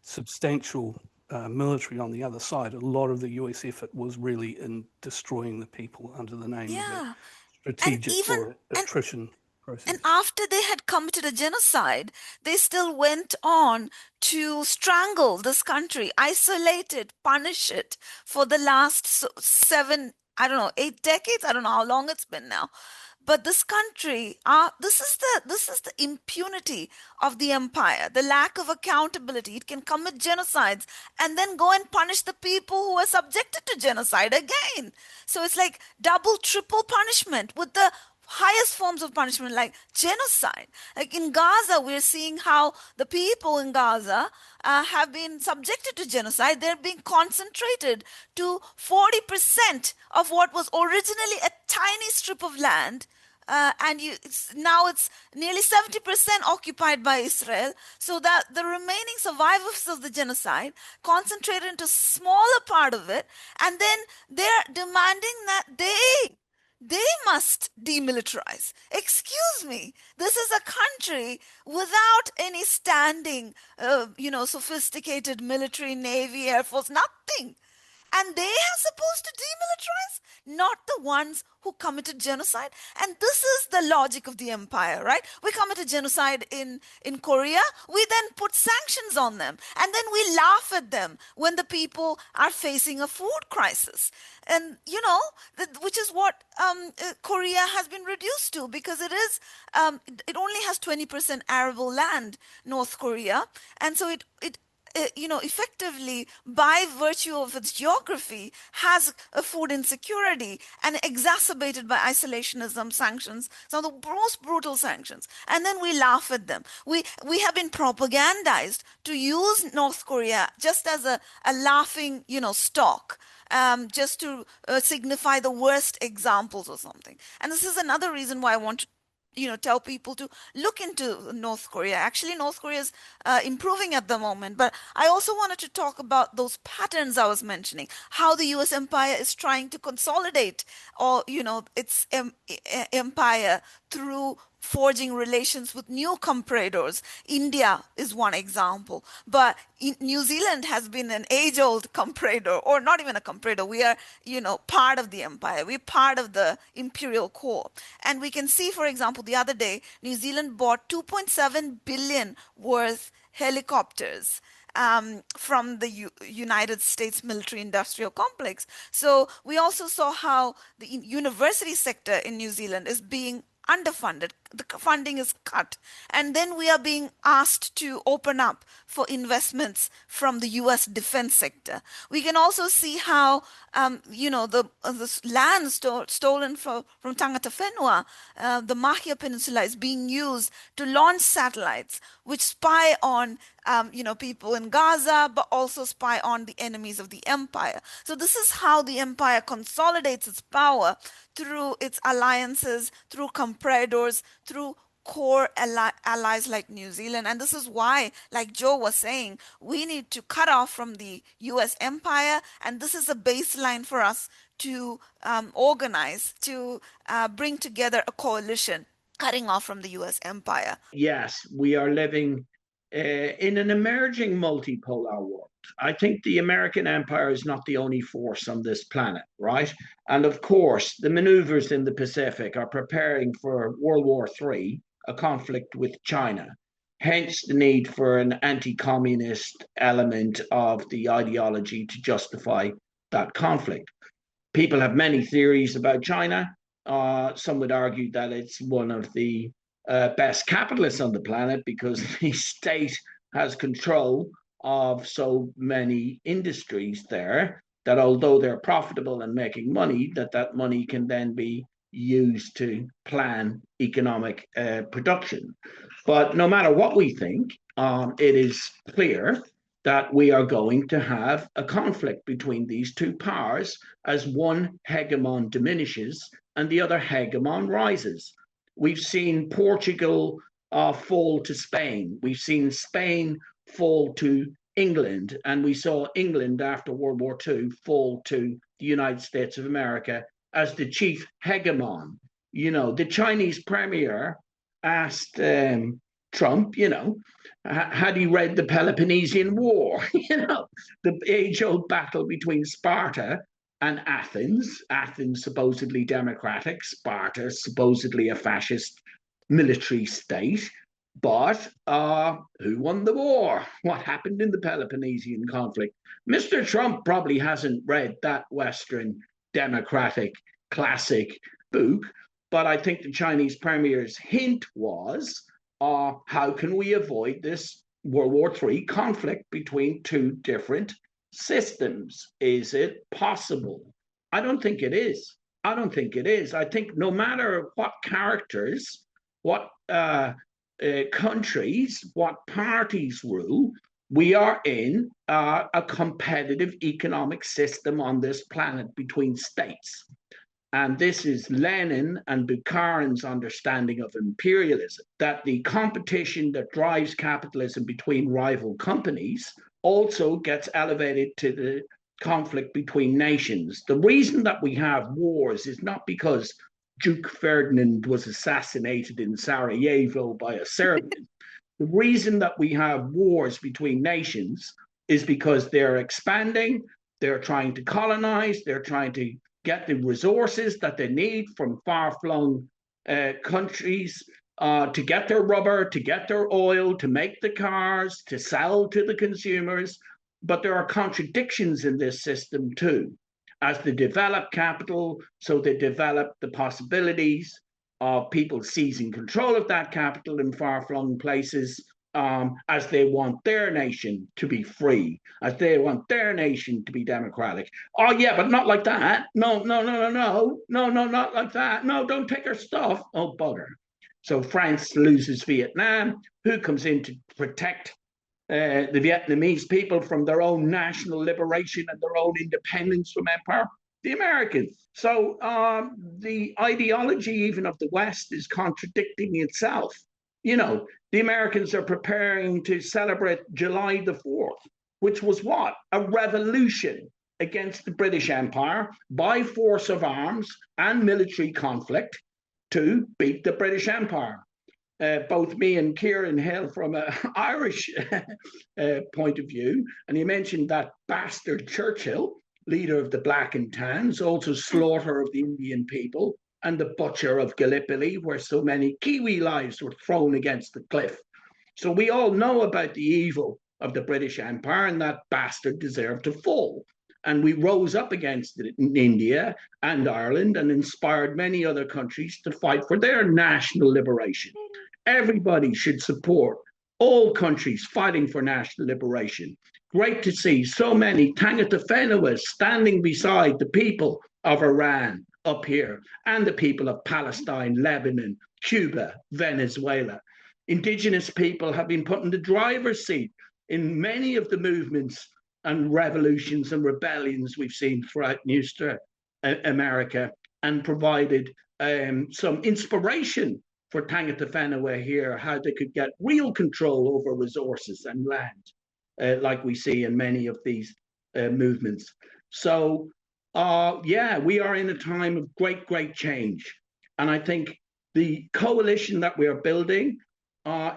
S1: substantial military on the other side. A lot of the US effort was really in destroying the people under the name of a strategic or attrition process.
S2: And after they had committed a genocide, they still went on to strangle this country, isolate it, punish it for the last 7, 8 decades. I don't know how long it's been now. But this country, this is the impunity of the empire, the lack of accountability. It can commit genocides and then go and punish the people who are subjected to genocide again. So it's like double, triple punishment with the highest forms of punishment like genocide. Like in Gaza, we're seeing how the people in Gaza have been subjected to genocide. They're being concentrated to 40% of what was originally a tiny strip of land. Now it's nearly 70% occupied by Israel, so that the remaining survivors of the genocide concentrated into a smaller part of it, and then they're demanding that they must demilitarize. Excuse me. This is a country without any standing, sophisticated military, navy, air force, nothing. And they are supposed to demilitarize, not the ones who committed genocide. And this is the logic of the empire, right? We committed genocide in Korea. We then put sanctions on them. And then we laugh at them when the people are facing a food crisis. And, which is what Korea has been reduced to, because it only has 20% arable land, North Korea. And so it effectively, by virtue of its geography, has a food insecurity and exacerbated by isolationism, sanctions, some of the most brutal sanctions. And then we laugh at them. We have been propagandized to use North Korea just as a laughing, stock. Just to signify the worst examples or something. And this is another reason why I want to tell people to look into North Korea. Actually, North Korea is improving at the moment. But I also wanted to talk about those patterns I was mentioning, how the US empire is trying to consolidate or, its empire through forging relations with new compradors. India is one example, but New Zealand has been an age-old comprador, or not even a comprador. We are, part of the empire. We're part of the imperial core. And we can see, for example, the other day, New Zealand bought 2.7 billion worth helicopters from the United States military industrial complex. So we also saw how the university sector in New Zealand is being underfunded. The funding is cut. And then we are being asked to open up for investments from the US defense sector. We can also see how, the land stolen from Tangata Whenua, the Mahia Peninsula, is being used to launch satellites which spy on, people in Gaza, but also spy on the enemies of the empire. So this is how the empire consolidates its power through its alliances, through compradors, through core allies like New Zealand. And this is why, like Joe was saying, we need to cut off from the US empire. And this is a baseline for us to organize, to bring together a coalition, cutting off from the US empire.
S3: Yes, we are living in an emerging multipolar world. I think the American empire is not the only force on this planet, right? And of course, the maneuvers in the Pacific are preparing for World War III, a conflict with China. Hence the need for an anti-communist element of the ideology to justify that conflict. People have many theories about China. Some would argue that it's one of the best capitalists on the planet because the state has control of so many industries there that although they're profitable and making money, that money can then be used to plan economic production. But no matter what we think, it is clear that we are going to have a conflict between these two powers as one hegemon diminishes and the other hegemon rises. We've seen Portugal fall to Spain. We've seen Spain fall to England. And we saw England after World War II fall to the United States of America as the chief hegemon. The Chinese premier asked Trump, had he read the Peloponnesian War, the age-old battle between Sparta and Athens, Athens supposedly democratic, Sparta supposedly a fascist military state. But who won the war? What happened in the Peloponnesian conflict? Mr. Trump probably hasn't read that Western democratic classic book, but I think the Chinese premier's hint was, how can we avoid this World War III conflict between two different systems? Is it possible? I don't think it is. I don't think it is. I think no matter what characters, what countries, what parties rule, we are in a competitive economic system on this planet between states. And this is Lenin and Bukharin's understanding of imperialism, that the competition that drives capitalism between rival companies also gets elevated to the conflict between nations. The reason that we have wars is not because Duke Ferdinand was assassinated in Sarajevo by a Serbian. The reason that we have wars between nations is because they're expanding, they're trying to colonize, they're trying to get the resources that they need from far-flung countries to get their rubber, to get their oil, to make the cars, to sell to the consumers. But there are contradictions in this system too. As they develop capital, so they develop the possibilities of people seizing control of that capital in far-flung places, as they want their nation to be free, as they want their nation to be democratic. Oh, yeah, but not like that. No, no, no, no, no, no, no, not like that. No, don't take our stuff. Oh, bugger. So France loses Vietnam. Who comes in to protect the Vietnamese people from their own national liberation and their own independence from empire? The Americans. So the ideology even of the West is contradicting itself. The Americans are preparing to celebrate July the 4th, which was what? A revolution against the British Empire by force of arms and military conflict to beat the British Empire. Both me and Kieran hail from an Irish point of view. And you mentioned that bastard Churchill, leader of the Black and Tans, also slaughter of the Indian people, and the butcher of Gallipoli, where so many Kiwi lives were thrown against the cliff. So we all know about the evil of the British Empire, and that bastard deserved to fall. And we rose up against it in India and Ireland and inspired many other countries to fight for their national liberation. Everybody should support all countries fighting for national liberation. Great to see so many Tangata Whenua standing beside the people of Iran up here and the people of Palestine, Lebanon, Cuba, Venezuela. Indigenous people have been put in the driver's seat in many of the movements and revolutions and rebellions we've seen throughout New America, and provided some inspiration for Tangata Whenua here, how they could get real control over resources and land, like we see in many of these movements. So, yeah, we are in a time of great, great change. And I think the coalition that we are building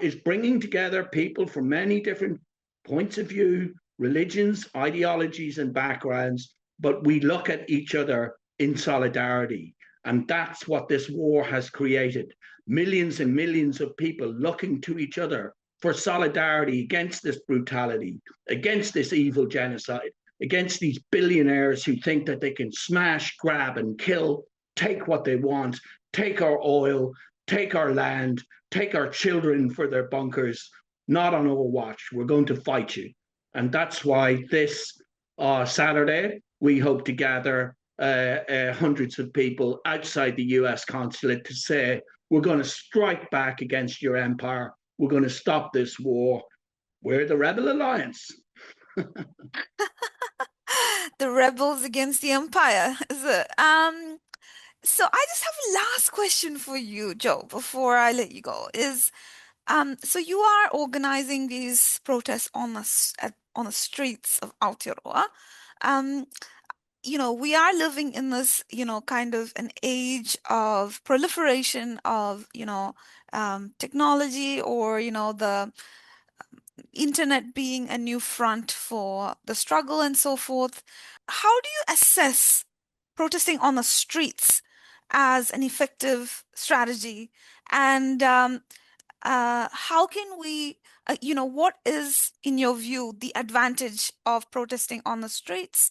S3: is bringing together people from many different points of view, religions, ideologies, and backgrounds, but we look at each other in solidarity. And that's what this war has created. Millions and millions of people looking to each other for solidarity against this brutality, against this evil genocide, against these billionaires who think that they can smash, grab, and kill, take what they want, take our oil, take our land, take our children for their bunkers. Not on our watch. We're going to fight you. And that's why this Saturday, we hope to gather hundreds of people outside the US consulate to say, we're going to strike back against your empire. We're going to stop this war. We're the Rebel Alliance.
S2: The rebels against the empire. So I just have a last question for you, Joe, before I let you go. So you are organizing these protests on the streets of Aotearoa. We are living in this, kind of an age of proliferation of, technology, or, the internet being a new front for the struggle and so forth. How do you assess protesting on the streets as an effective strategy? And how can we, what is, in your view, the advantage of protesting on the streets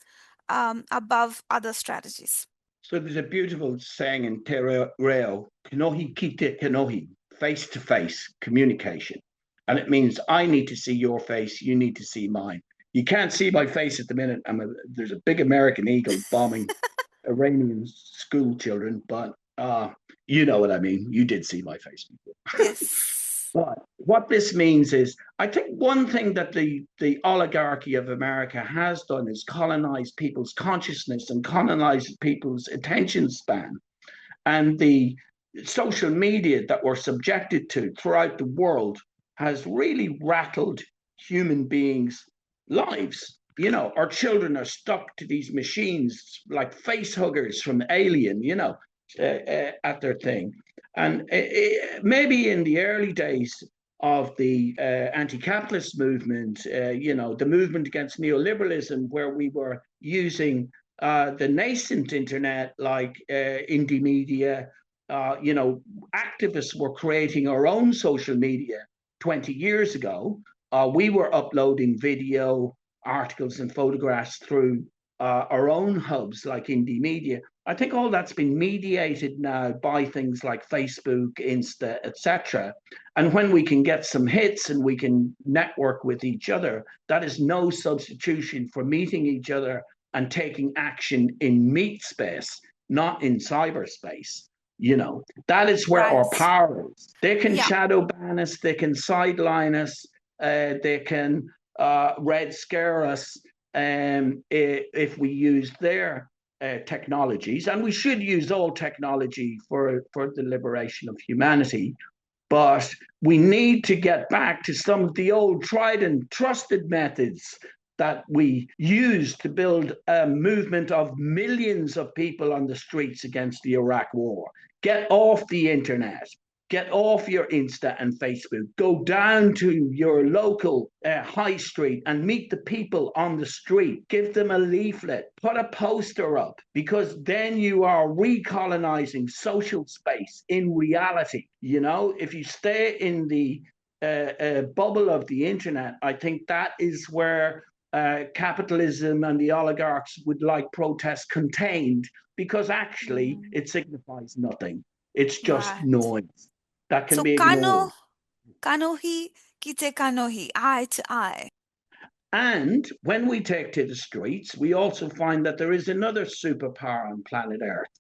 S2: above other strategies?
S3: So there's a beautiful saying in Te Reo, kinohi kite kinohi, face-to-face communication. And it means I need to see your face, you need to see mine. You can't see my face at the minute. There's a big American eagle bombing Iranian school children, but you know what I mean. You did see my face before.
S2: Yes.
S3: But what this means is, I think one thing that the oligarchy of America has done is colonize people's consciousness and colonize people's attention span. And the social media that we're subjected to throughout the world has really rattled human beings' lives. Our children are stuck to these machines like face huggers from Alien, at their thing. And maybe in the early days of the anti-capitalist movement, the movement against neoliberalism, where we were using the nascent internet like indie media, activists were creating our own social media 20 years ago. We were uploading video, articles, and photographs through our own hubs like indie media. I think all that's been mediated now by things like Facebook, Insta, etc. And when we can get some hits and we can network with each other, that is no substitution for meeting each other and taking action in meat space, not in cyberspace. You know, that is where our
S2: Right.
S3: power is. They can
S2: Yeah.
S3: shadow ban us, they can sideline us, they can red scare us if we use their technologies, and we should use all technology for the liberation of humanity. But we need to get back to some of the old tried and trusted methods that we used to build a movement of millions of people on the streets against the Iraq war. Get off the internet. Get off your Insta and Facebook. Go down to your local high street and meet the people on the street. Give them a leaflet. Put a poster up, because then you are recolonizing social space in reality. You know, if you stay in the bubble of the internet, I think that is where capitalism and the oligarchs would like protests contained, because actually
S2: Mm.
S3: it signifies nothing. It's just
S2: Right.
S3: noise that can
S2: So
S3: be ignored.
S2: kanohi kite kanohi, eye to eye.
S3: And when we take to the streets, we also find that there is another superpower on planet Earth.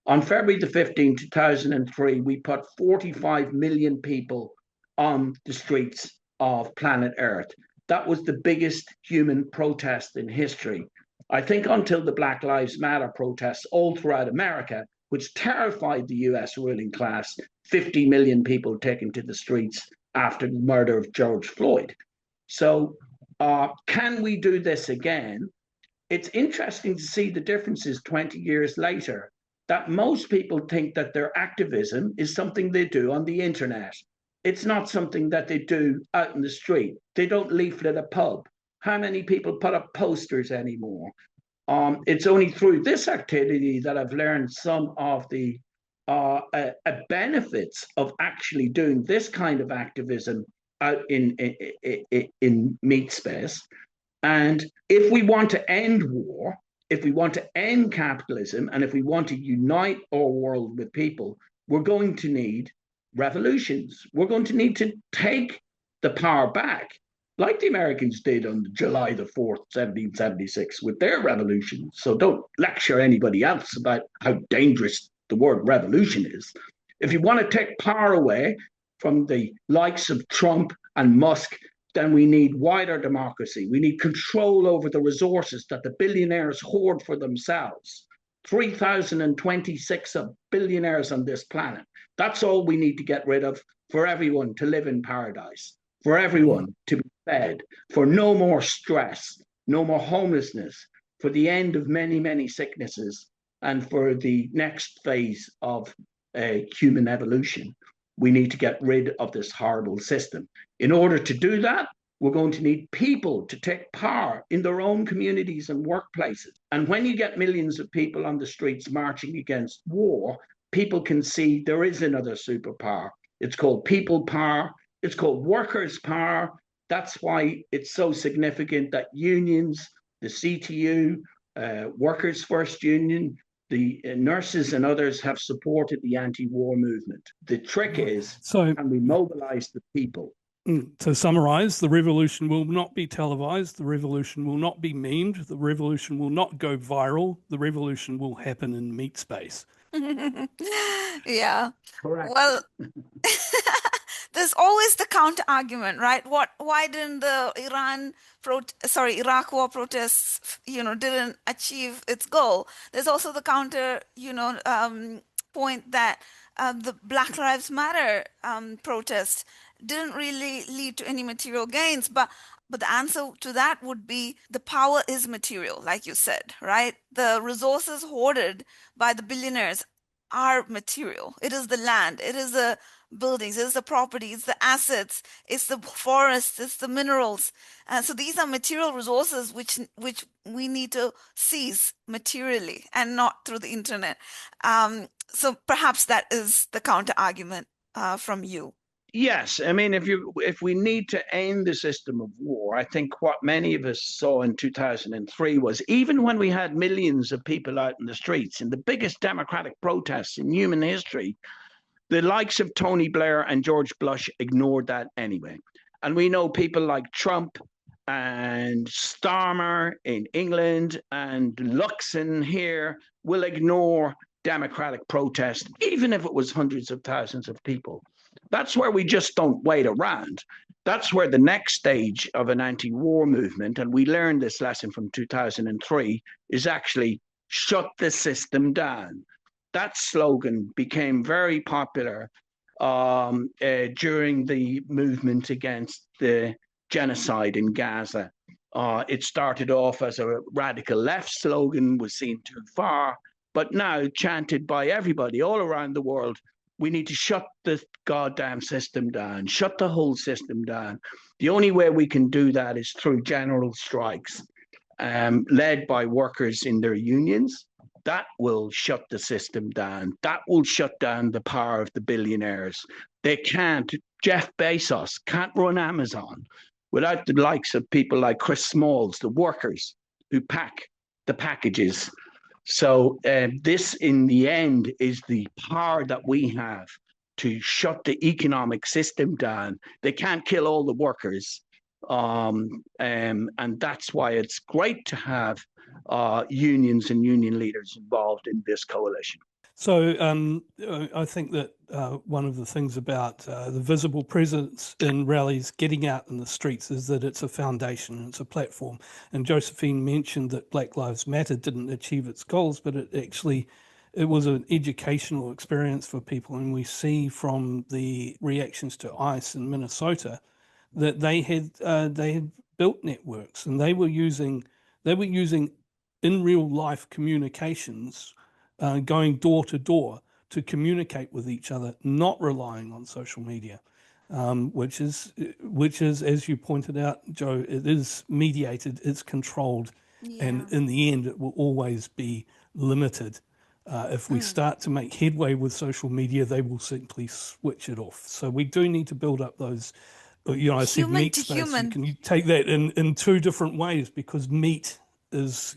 S3: On February the 15th, 2003, we put 45 million people on the streets of planet Earth. That was the biggest human protest in history. I think until the Black Lives Matter protests all throughout America, which terrified the US ruling class, 50 million people taken to the streets after the murder of George Floyd. So, can we do this again? It's interesting to see the differences 20 years later, that most people think that their activism is something they do on the internet. It's not something that they do out in the street. They don't leaflet a pub. How many people put up posters anymore? It's only through this activity that I've learned some of the benefits of actually doing this kind of activism out in meat space. And if we want to end war, if we want to end capitalism, and if we want to unite our world with people, we're going to need revolutions. We're going to need to take the power back, like the Americans did on July the 4th, 1776, with their revolution. So don't lecture anybody else about how dangerous the word revolution is. If you want to take power away from the likes of Trump and Musk, then we need wider democracy. We need control over the resources that the billionaires hoard for themselves. 3,026 of billionaires on this planet. That's all we need to get rid of, for everyone to live in paradise, for everyone to be fed, for no more stress, no more homelessness, for the end of many, many sicknesses, and for the next phase of human evolution. We need to get rid of this horrible system. In order to do that, we're going to need people to take power in their own communities and workplaces. And when you get millions of people on the streets marching against war, people can see there is another superpower. It's called people power. It's called workers' power. That's why it's so significant that unions, the CTU, Workers' First Union, the nurses and others have supported the anti-war movement. The trick is,
S1: so,
S3: can we mobilize the people?
S1: To summarize, the revolution will not be televised. The revolution will not be memed. The revolution will not go viral. The revolution will happen in meat space.
S2: Yeah.
S3: Correct.
S2: Well, there's always the counter argument, right? Why didn't the Iraq war protests, didn't achieve its goal? There's also the counter, point that the Black Lives Matter protest didn't really lead to any material gains, but the answer to that would be the power is material, like you said, right? The resources hoarded by the billionaires are material. It is the land, it is the buildings, it's the property, it's the assets, it's the forests, it's the minerals. So these are material resources which we need to seize materially and not through the internet. So perhaps that is the counter argument from you.
S3: Yes, I mean, if we need to end the system of war, I think what many of us saw in 2003 was, even when we had millions of people out in the streets in the biggest democratic protests in human history, the likes of Tony Blair and George Bush ignored that anyway. And we know people like Trump and Starmer in England and Luxon here will ignore democratic protest, even if it was hundreds of thousands of people. That's where we just don't wait around. That's where the next stage of an anti war movement, and we learned this lesson from 2003, is actually shut the system down. That slogan became very popular during the movement against the genocide in Gaza. It started off as a radical left slogan, was seen too far, but now chanted by everybody all around the world. We need to shut the goddamn system down, shut the whole system down. The only way we can do that is through general strikes, led by workers in their unions. That will shut the system down. That will shut down the power of the billionaires. They can't, Jeff Bezos can't run Amazon without the likes of people like Chris Smalls, the workers who pack the packages. So this, in the end, is the power that we have to shut the economic system down. They can't kill all the workers. And that's why it's great to have unions and union leaders involved in this coalition.
S1: So I think that one of the things about the visible presence in rallies, getting out in the streets, is that it's a foundation, it's a platform. And Josephine mentioned that Black Lives Matter didn't achieve its goals, but it was an educational experience for people. And we see from the reactions to ICE in Minnesota that they had built networks, and they were using in real life communications, going door to door to communicate with each other, not relying on social media, which is, as you pointed out, Joe, it is mediated, it's controlled, and in the end, it will always be limited. If we start to make headway with social media, they will simply switch it off. So we do need to build up those. I said meat space. Can you take that in two different ways? Because meat is,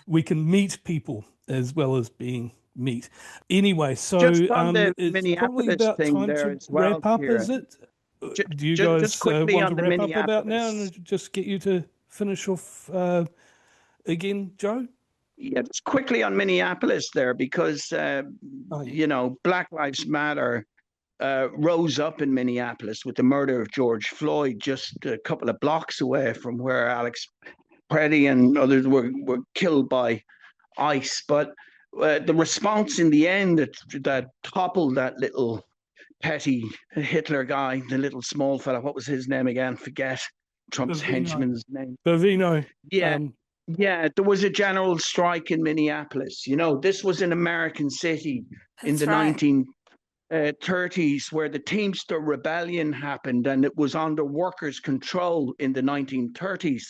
S1: we can meet people as well as being meat. Anyway, so
S3: just on the
S1: it's probably about time to wrap up, is it? Do you guys want to wrap up about now and just get you to finish off again, Joe?
S3: Yeah, just quickly on Minneapolis there, because, Black Lives Matter rose up in Minneapolis with the murder of George Floyd just a couple of blocks away from where Alex Preddy and others were killed by ICE. But the response in the end that toppled that little petty Hitler guy, the little small fella, what was his name again? Forget Trump's henchman's name.
S1: Bavino.
S3: Yeah. Yeah, there was a general strike in Minneapolis. This was an American city in the 1930s where the Teamster Rebellion happened, and it was under workers' control in the 1930s,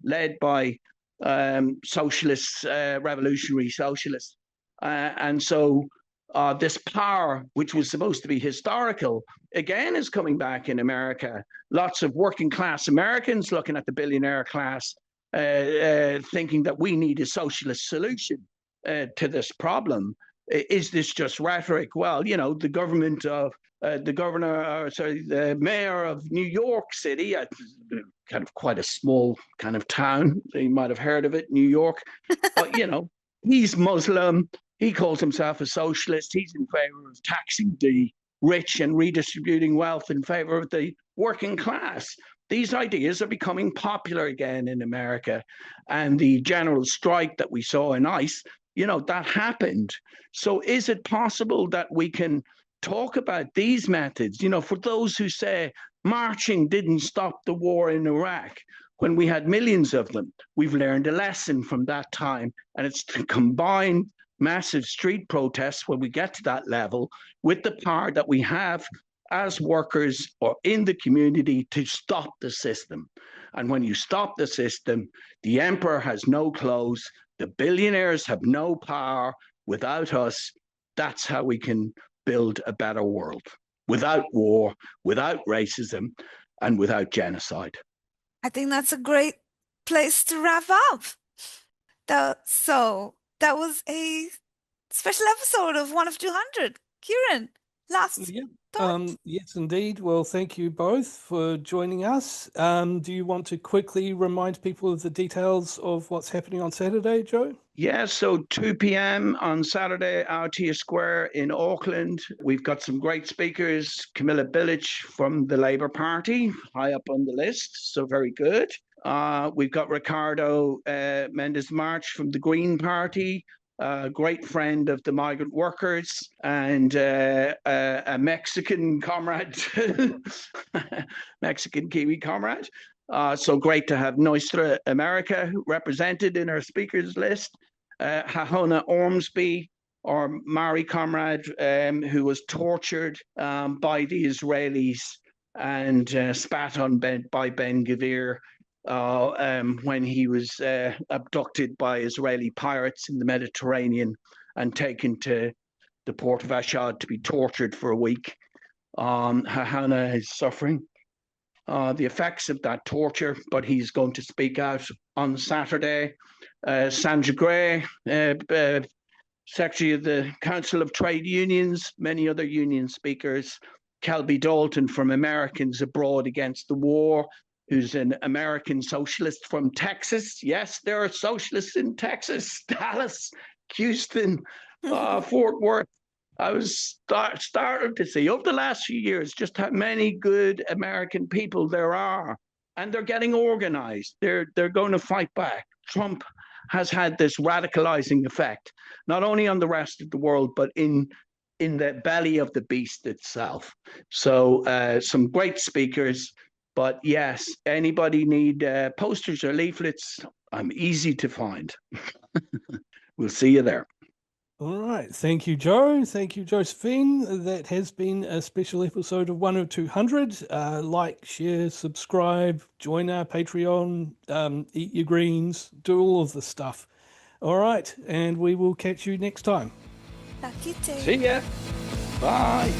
S3: led by socialists, revolutionary socialists. And so this power, which was supposed to be historical, again is coming back in America. Lots of working class Americans looking at the billionaire class, thinking that we need a socialist solution to this problem. Is this just rhetoric? Well, the government of the mayor of New York City, kind of quite a small kind of town. You might have heard of it, New York. But, he's Muslim. He calls himself a socialist. He's in favor of taxing the rich and redistributing wealth in favor of the working class. These ideas are becoming popular again in America. And the general strike that we saw in ICE, that happened. So is it possible that we can talk about these methods? For those who say marching didn't stop the war in Iraq when we had millions of them, we've learned a lesson from that time. And it's to combine massive street protests when we get to that level with the power that we have as workers or in the community to stop the system. And when you stop the system, the emperor has no clothes, the billionaires have no power. Without us, that's how we can build a better world. without war, without racism, and without genocide.
S2: I think that's a great place to wrap up. So that was a special episode of 1 of 200. Kieran, last thoughts?
S1: Yes, indeed. Well, thank you both for joining us. Do you want to quickly remind people of the details of what's happening on Saturday, Joe?
S3: Yeah, so 2 p.m. on Saturday, Aotearoa Square in Auckland. We've got some great speakers. Camilla Bilic from the Labour Party, high up on the list, so very good. We've got Ricardo Mendes March from the Green Party, a great friend of the migrant workers, and a Mexican comrade, Mexican Kiwi comrade. So great to have Nostra America represented in our speakers list. Hahona Ormsby, our Maori comrade, who was tortured by the Israelis and spat on by Ben Gvir when he was abducted by Israeli pirates in the Mediterranean and taken to the port of Ashad to be tortured for a week. Hahana is suffering the effects of that torture, but he's going to speak out on Saturday. Sandra Gray, Secretary of the Council of Trade Unions, many other union speakers. Kelby Dalton from Americans Abroad Against the War, who's an American socialist from Texas. Yes, there are socialists in Texas, Dallas, Houston, Fort Worth. I was starting to see over the last few years just how many good American people there are, and they're getting organized. They're going to fight back. Trump has had this radicalizing effect, not only on the rest of the world, but in the belly of the beast itself. So some great speakers, but yes, anybody need posters or leaflets? I'm easy to find. We'll see you there.
S1: All right. Thank you, Joe. Thank you, Josephine. That has been a special episode of 1 of 200. Like, share, subscribe, join our Patreon, eat your greens, do all of the stuff. All right. And we will catch you next time.
S3: See ya. Bye.